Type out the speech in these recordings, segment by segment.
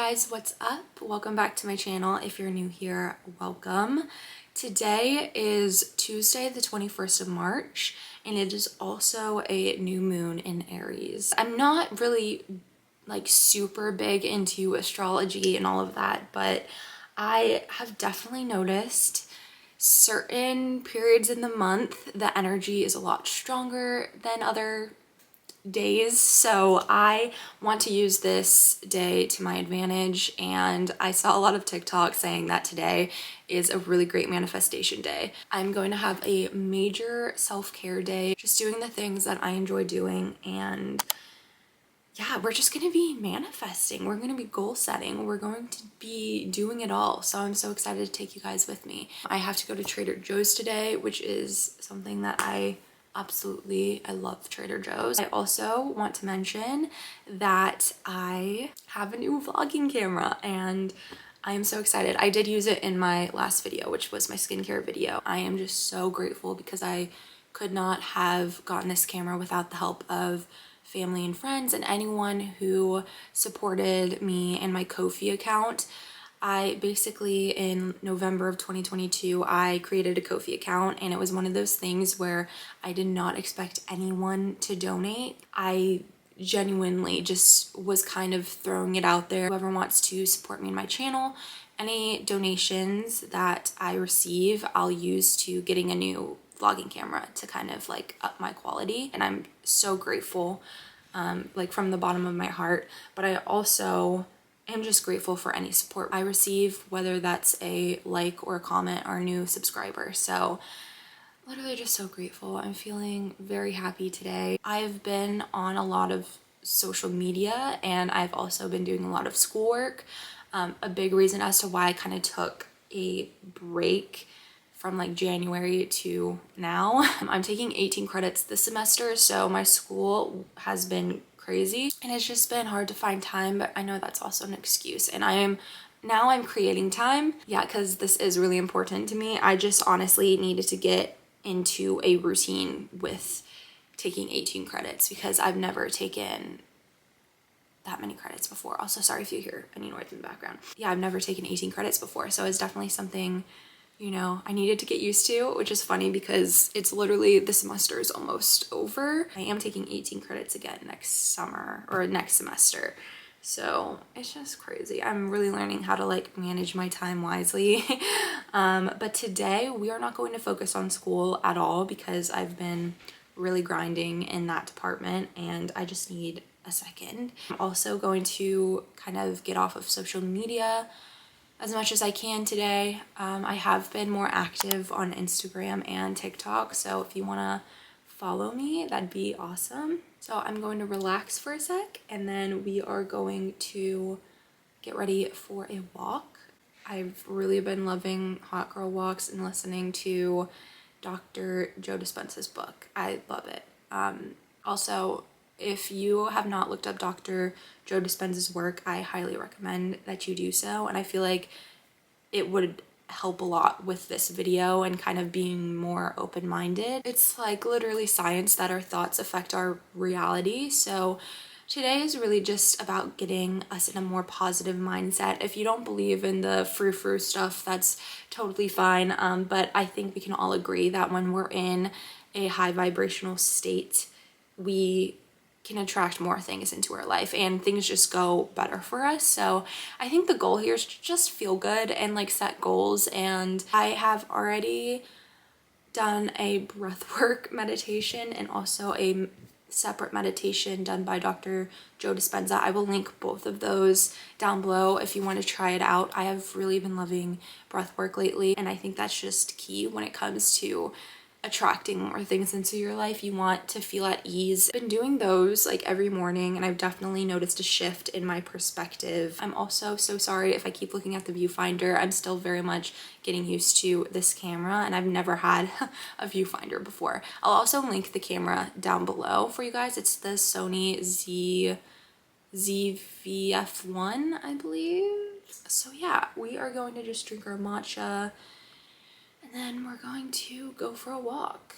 guys, what's up? Welcome back to my channel. If you're new here, welcome. Today is Tuesday the 21st of March and it is also a new moon in Aries. I'm not really like super big into astrology and all of that, but I have definitely noticed certain periods in the month the energy is a lot stronger than other days, so I want to use this day to my advantage, and I saw a lot of TikTok saying that today is a really great manifestation day. I'm going to have a major self-care day, just doing the things that I enjoy doing, and yeah, we're just going to be manifesting. We're going to be goal setting. We're going to be doing it all. So I'm so excited to take you guys with me. I have to go to Trader Joe's today, which is something that I love Trader Joe's. I also want to mention that I have a new vlogging camera and I am so excited. I did use it in my last video, which was my skincare video. I am just so grateful because I could not have gotten this camera without the help of family and friends and anyone who supported me and my Ko-fi account. I basically, in November of 2022, I created a Ko-fi account, and it was one of those things where I did not expect anyone to donate. I genuinely just was kind of throwing it out there. Whoever wants to support me in my channel, any donations that I receive, I'll use to getting a new vlogging camera to kind of like up my quality. And I'm so grateful, like from the bottom of my heart. But I also am just grateful for any support I receive, whether that's a like or a comment or a new subscriber. So literally just so grateful. I'm feeling very happy today. I've been on a lot of social media and I've also been doing a lot of schoolwork. A big reason as to why I kind of took a break from like January to now. I'm taking 18 credits this semester, so my school has been crazy and it's just been hard to find time, but I know that's also an excuse, and I'm creating time. Yeah, because this is really important to me. I just honestly needed to get into a routine with taking 18 credits because I've never taken that many credits before. Also, sorry if you hear any noise in the background. Yeah, I've never taken 18 credits before, so it's definitely something, you know, I needed to get used to, which is funny because it's literally, the semester is almost over. I am taking 18 credits again next summer or next semester. So it's just crazy. I'm really learning how to like manage my time wisely. But today we are not going to focus on school at all because I've been really grinding in that department and I just need a second. I'm also going to kind of get off of social media as much as I can today. I have been more active on Instagram and TikTok, so if you want to follow me, that'd be awesome. So I'm going to relax for a sec and then we are going to get ready for a walk. I've really been loving hot girl walks and listening to Dr. Joe Dispenza's book. I love it. Also, if you have not looked up Dr. Joe Dispenza's work, I highly recommend that you do so, and I feel like it would help a lot with this video and kind of being more open-minded. It's like literally science that our thoughts affect our reality, so today is really just about getting us in a more positive mindset. If you don't believe in the frou-frou stuff, that's totally fine, but I think we can all agree that when we're in a high vibrational state, we can attract more things into our life and things just go better for us. So I think the goal here is to just feel good and like set goals, and I have already done a breathwork meditation and also a separate meditation done by Dr. Joe Dispenza. I will link both of those down below if you want to try it out. I have really been loving breathwork lately, and I think that's just key when it comes to attracting more things into your life. You want to feel at ease. I've been doing those like every morning and I've definitely noticed a shift in my perspective. I'm also so sorry if I keep looking at the viewfinder. I'm still very much getting used to this camera and I've never had a viewfinder before. I'll also link the camera down below for you guys. It's the Sony ZV-F1, I believe. So yeah, we are going to just drink our matcha and then we're going to go for a walk.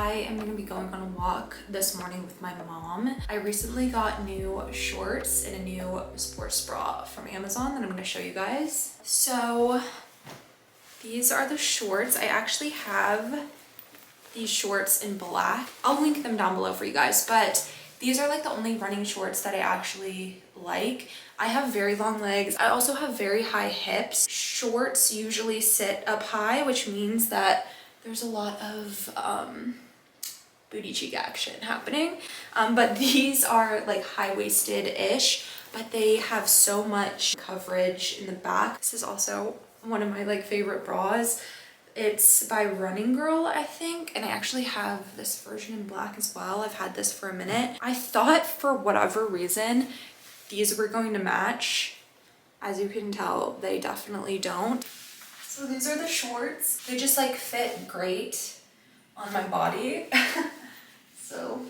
I am gonna be going on a walk this morning with my mom. I recently got new shorts and a new sports bra from Amazon that I'm gonna show you guys. So these are the shorts. I actually have these shorts in black. I'll link them down below for you guys, but these are like the only running shorts that I actually like. I have very long legs. I also have very high hips. Shorts usually sit up high, which means that there's a lot of booty cheek action happening. But these are like high-waisted-ish, but they have so much coverage in the back. This is also one of my like favorite bras. It's by Running Girl, I think, and I actually have this version in black as well. I've had this for a minute. I thought for whatever reason these were going to match. As you can tell, they definitely don't. So these are the shorts. They just like fit great on my body. So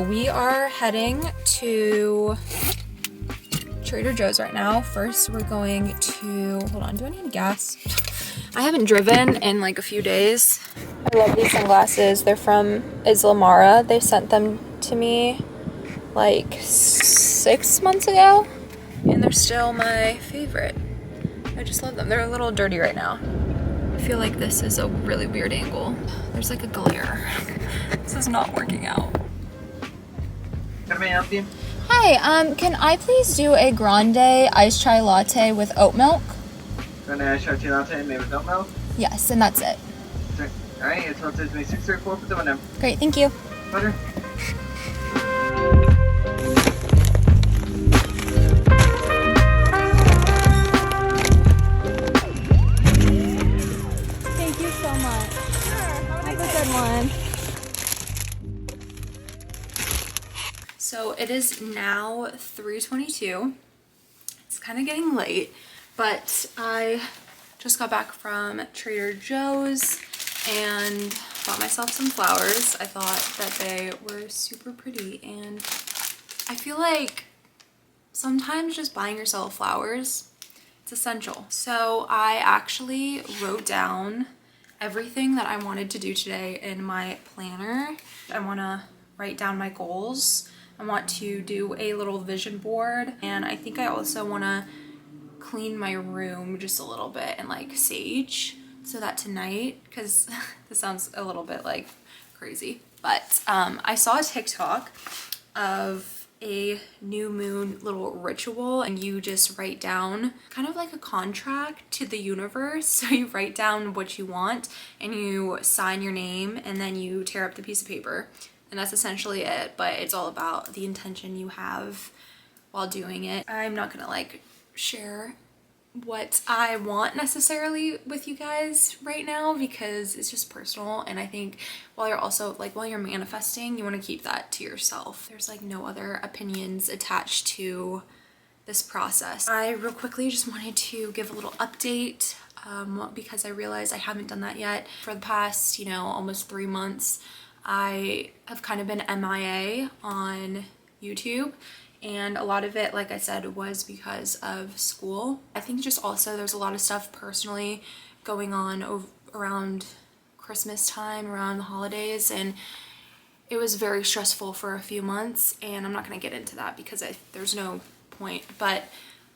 we are heading to Trader Joe's right now. First, we're going to, hold on, do I need gas? I haven't driven in like a few days. I love these sunglasses. They're from Islamara. They sent them to me like 6 months ago, and they're still my favorite. I just love them. They're a little dirty right now. I feel like this is a really weird angle. There's like a glare. This is not working out. Can I help you? Hi, can I please do a grande iced chai latte with oat milk? Grande iced chai latte made with oat milk? Yes, and that's it. Sure. Alright, it's about to me 634 for the window. Great, thank you. Butter. Thank you so much. Sure, have a good one. So it is now 3:22. It's kind of getting late, but I just got back from Trader Joe's and bought myself some flowers. I thought that they were super pretty, and I feel like sometimes just buying yourself flowers, it's essential. So I actually wrote down everything that I wanted to do today in my planner. I want to write down my goals. I want to do a little vision board, and I think I also want to clean my room just a little bit and like sage, so that tonight, because this sounds a little bit like crazy, but I saw a TikTok of a new moon little ritual, and you just write down kind of like a contract to the universe. So you write down what you want and you sign your name, and then you tear up the piece of paper. And that's essentially it, but it's all about the intention you have while doing it. I'm not gonna like share what I want necessarily with you guys right now, because it's just personal, and I think while you're manifesting, you want to keep that to yourself. There's like no other opinions attached to this process. I real quickly just wanted to give a little update because I realized I haven't done that yet. For the past, almost 3 months, I have kind of been MIA on YouTube, and a lot of it, like I said, was because of school. I think just also there's a lot of stuff personally going on around Christmas time, around the holidays, and it was very stressful for a few months, and I'm not going to get into that because there's no point, but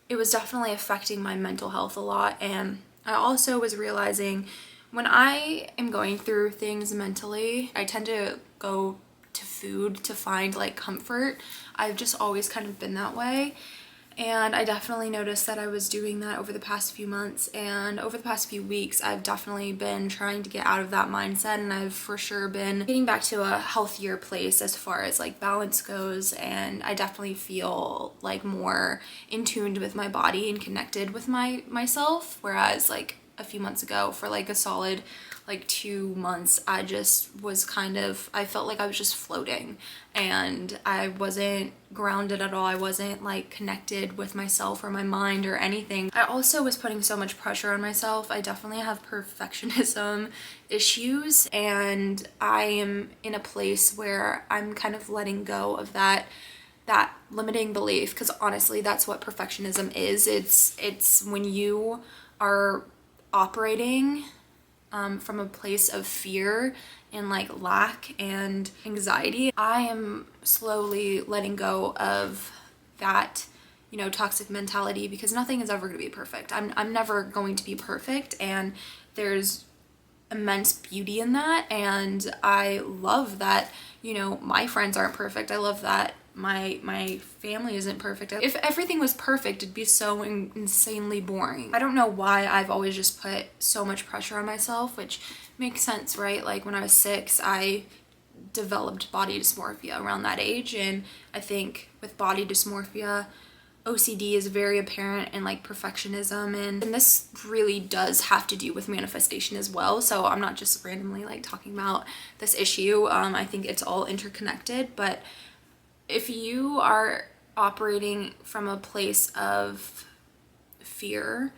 it was definitely affecting my mental health a lot. And I also was realizing when I am going through things mentally, I tend to go to food to find like comfort. I've just always kind of been that way. And I definitely noticed that I was doing that over the past few months, and over the past few weeks I've definitely been trying to get out of that mindset, and I've for sure been getting back to a healthier place as far as like balance goes. And I definitely feel like more in tune with my body and connected with myself, whereas like a few months ago, for like a solid like 2 months, I just was I felt like I was just floating and I wasn't grounded at all. I wasn't like connected with myself or my mind or anything. I also was putting so much pressure on myself. I definitely have perfectionism issues, and I am in a place where I'm kind of letting go of that limiting belief, because honestly that's what perfectionism is. It's when you are operating from a place of fear and like lack and anxiety. I am slowly letting go of that, you know, toxic mentality, because nothing is ever going to be perfect. I'm never going to be perfect, and there's immense beauty in that. And I love that, you know, my friends aren't perfect. I love that my family isn't perfect. If everything was perfect, it'd be so insanely boring. I don't know why I've always just put so much pressure on myself, which makes sense, right? Like when I was 6, I developed body dysmorphia around that age, and I think with body dysmorphia, OCD is very apparent, and like perfectionism, and this really does have to do with manifestation as well. So I'm not just randomly like talking about this issue. I think it's all interconnected. But if you are operating from a place of fear,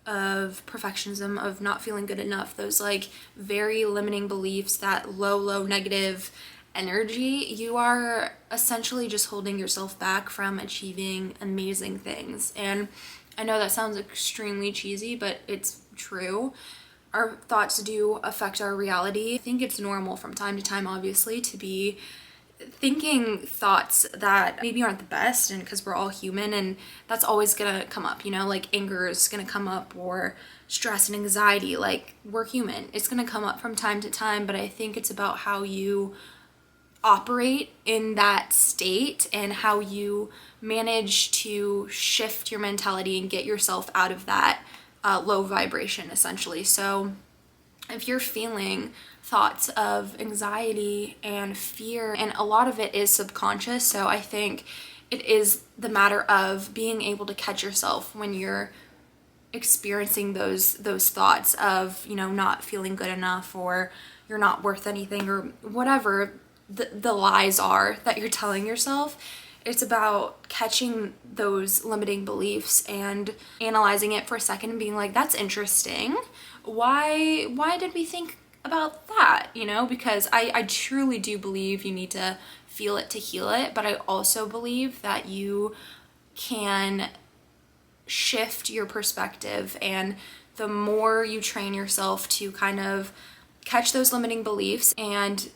of perfectionism, of not feeling good enough, those like very limiting beliefs, that low negative energy, you are essentially just holding yourself back from achieving amazing things. And I know that sounds extremely cheesy, but it's true. Our thoughts do affect our reality. I think it's normal from time to time, obviously, to be thinking thoughts that maybe aren't the best, and because we're all human, and that's always gonna come up, you know, like anger is gonna come up, or stress and anxiety. Like, we're human, it's gonna come up from time to time. But I think it's about how you operate in that state and how you manage to shift your mentality and get yourself out of that low vibration, essentially. So if you're feeling thoughts of anxiety and fear, and a lot of it is subconscious, so I think it is the matter of being able to catch yourself when you're experiencing those thoughts of, you know, not feeling good enough, or you're not worth anything, or whatever the lies are that you're telling yourself. It's about catching those limiting beliefs and analyzing it for a second and being like, that's interesting. Why did we think about that? You know, because I truly do believe you need to feel it to heal it, but I also believe that you can shift your perspective, and the more you train yourself to kind of catch those limiting beliefs and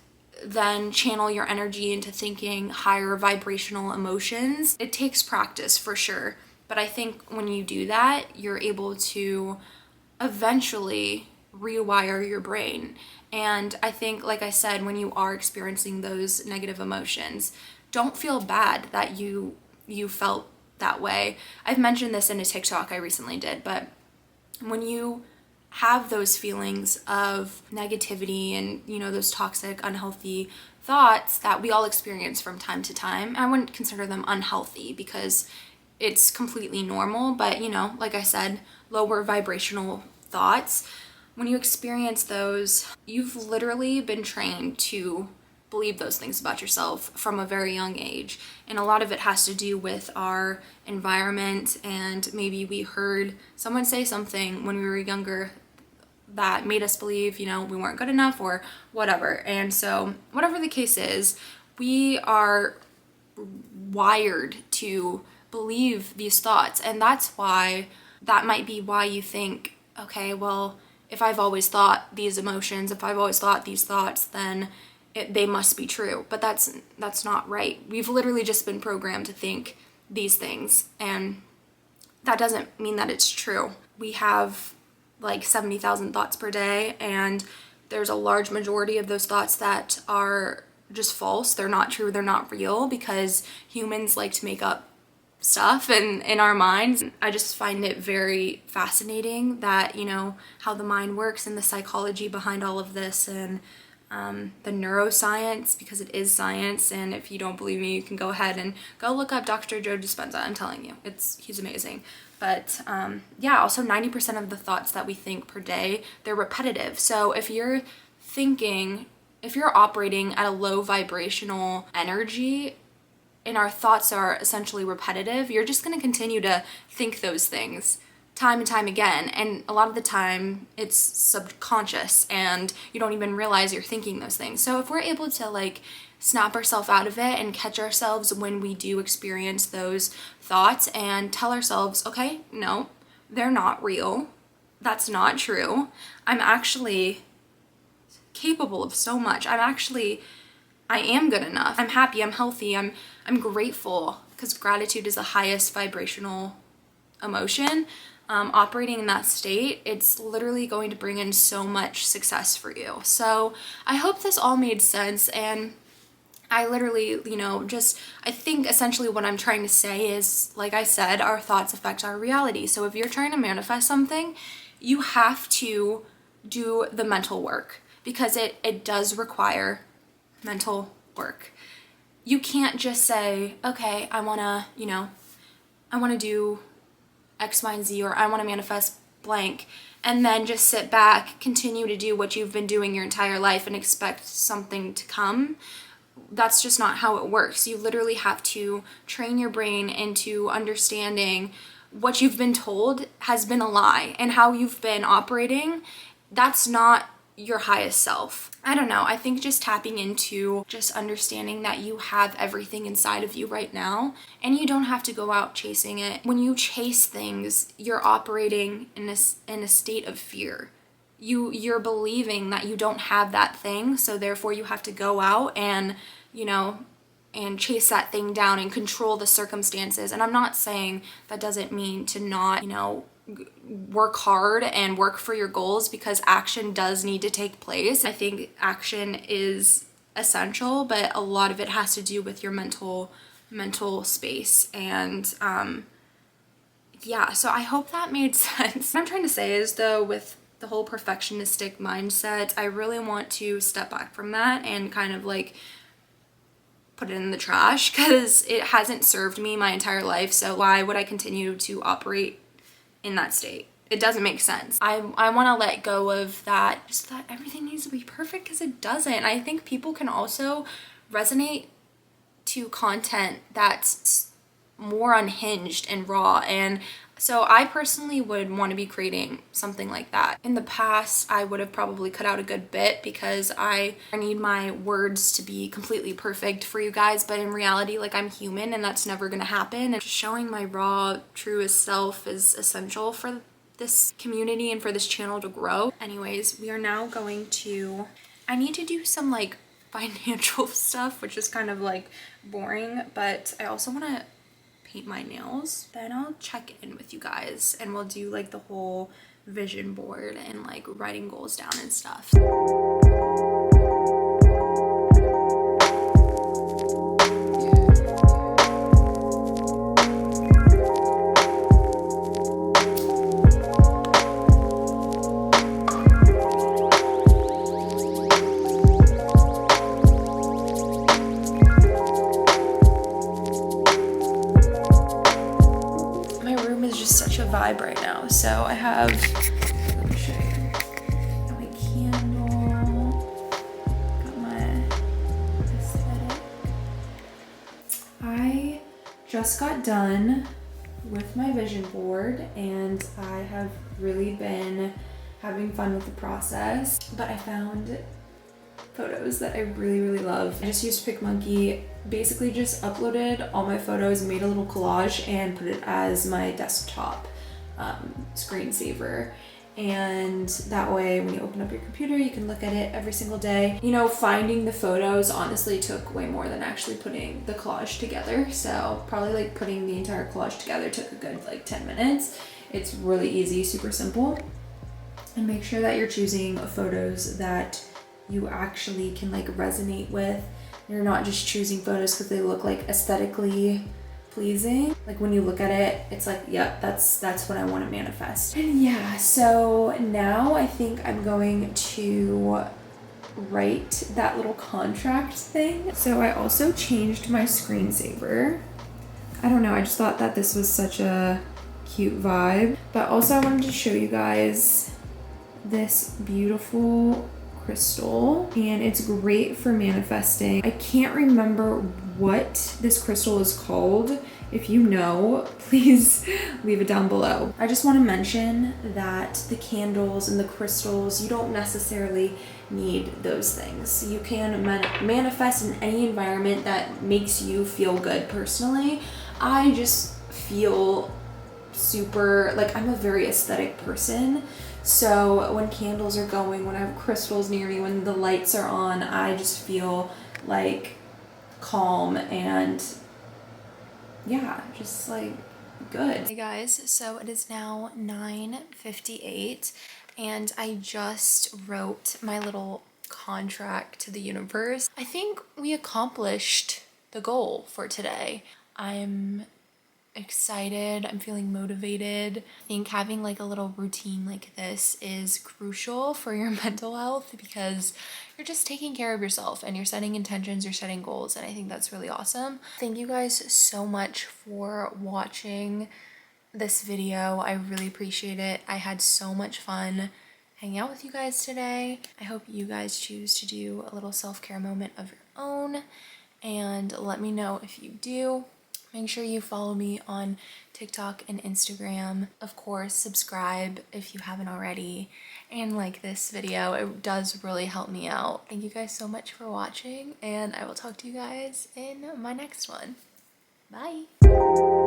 then channel your energy into thinking higher vibrational emotions, it takes practice for sure. But I think when you do that, you're able to eventually rewire your brain. And I think, like I said, when you are experiencing those negative emotions, don't feel bad that you felt that way. I've mentioned this in a TikTok I recently did, but when you have those feelings of negativity and, you know, those toxic, unhealthy thoughts that we all experience from time to time, I wouldn't consider them unhealthy because it's completely normal. But, you know, like I said, lower vibrational thoughts, when you experience those, you've literally been trained to believe those things about yourself from a very young age. And a lot of it has to do with our environment, and maybe we heard someone say something when we were younger that made us believe, you know, we weren't good enough or whatever. And so whatever the case is, we are wired to believe these thoughts. And that might be why you think, okay, well, if I've always thought these emotions, if I've always thought these thoughts, then they must be true. But that's not right. We've literally just been programmed to think these things, and that doesn't mean that it's true. We have like 70,000 thoughts per day, and there's a large majority of those thoughts that are just false. They're not true, they're not real, because humans like to make up stuff in our minds. I just find it very fascinating that, you know, how the mind works and the psychology behind all of this, and the neuroscience, because it is science. And if you don't believe me, you can go ahead and go look up Dr. Joe Dispenza. I'm telling you, he's amazing. But yeah, also 90% of the thoughts that we think per day, they're repetitive. So if you're operating at a low vibrational energy and our thoughts are essentially repetitive, you're just going to continue to think those things time and time again. And a lot of the time it's subconscious and you don't even realize you're thinking those things. So if we're able to like snap ourselves out of it and catch ourselves when we do experience those thoughts and tell ourselves, okay, no, they're not real. That's not true. I'm actually capable of so much. I am good enough. I'm happy, I'm healthy, I'm grateful, because gratitude is the highest vibrational emotion. Operating in that state, it's literally going to bring in so much success for you. So I hope this all made sense, and I literally, I think essentially what I'm trying to say is, like I said, our thoughts affect our reality. So if you're trying to manifest something, you have to do the mental work, because it does require mental work. You can't just say, okay, I want to do X, Y, and Z, or I want to manifest blank, and then just sit back, continue to do what you've been doing your entire life and expect something to come. That's just not how it works. You literally have to train your brain into understanding what you've been told has been a lie, and how you've been operating, that's not your highest self. I don't know. I think just tapping into just understanding that you have everything inside of you right now, and you don't have to go out chasing it. When you chase things, you're operating in a state of fear. You're believing that you don't have that thing, so therefore you have to go out and chase that thing down and control the circumstances. And I'm not saying that doesn't mean to not, work hard and work for your goals, because action does need to take place. I think action is essential, but a lot of it has to do with your mental space. And yeah, so I hope that made sense. What I'm trying to say is, though, with the whole perfectionistic mindset, I really want to step back from that and kind of like put it in the trash, because it hasn't served me my entire life. So why would I continue to operate in that state? It doesn't make sense. I want to let go of that, just that everything needs to be perfect, because it doesn't. I think people can also resonate to content that's more unhinged and raw, and so I personally would want to be creating something like that. In the past, I would have probably cut out a good bit, because I need my words to be completely perfect for you guys, but in reality, like, I'm human and that's never gonna happen. And just showing my raw, truest self is essential for this community and for this channel to grow. Anyways, we are now I need to do some like financial stuff, which is kind of like boring, but I also want to paint my nails. Then I'll check in with you guys and we'll do like the whole vision board and like writing goals down and stuff. Vibe right now. So I have, let me show you, got my candle, got my aesthetic. I just got done with my vision board and I have really been having fun with the process, but I found photos that I really love. I just used PicMonkey, basically just uploaded all my photos, made a little collage and put it as my desktop screensaver. and that way when you open up your computer you can look at it every single day. You know, finding the photos honestly took way more than actually putting the collage together, so probably like putting the entire collage together took a good like 10 minutes. It's really easy, super simple. And make sure that you're choosing photos that you actually can like resonate with. You're not just choosing photos because they look like aesthetically pleasing. Like when you look at it, it's like, yep, that's what I want to manifest. And yeah, so now I think I'm going to write that little contract thing. So I also changed my screensaver. I don't know, I just thought that this was such a cute vibe. But also I wanted to show you guys this beautiful crystal, and it's great for manifesting. I can't remember what this crystal is called. If you know, please leave it down below. I just want to mention that the candles and the crystals, you don't necessarily need those things. You can manifest in any environment that makes you feel good. Personally, I just feel super, like, I'm a very aesthetic person. So when candles are going, when I have crystals near me, when the lights are on, I just feel like calm and yeah, just like good. Hey guys, so it is now 9:58 and I just wrote my little contract to the universe. I think we accomplished the goal for today. I'm excited, I'm feeling motivated. I think having like a little routine like this is crucial for your mental health because you're just taking care of yourself and you're setting intentions, you're setting goals, and I think that's really awesome. Thank you guys so much for watching this video. I really appreciate it. I had so much fun hanging out with you guys today. I hope you guys choose to do a little self-care moment of your own, and let me know if you do. Make sure you follow me on TikTok and Instagram. Of course, subscribe if you haven't already, and like this video. It does really help me out. Thank you guys so much for watching, and I will talk to you guys in my next one. Bye!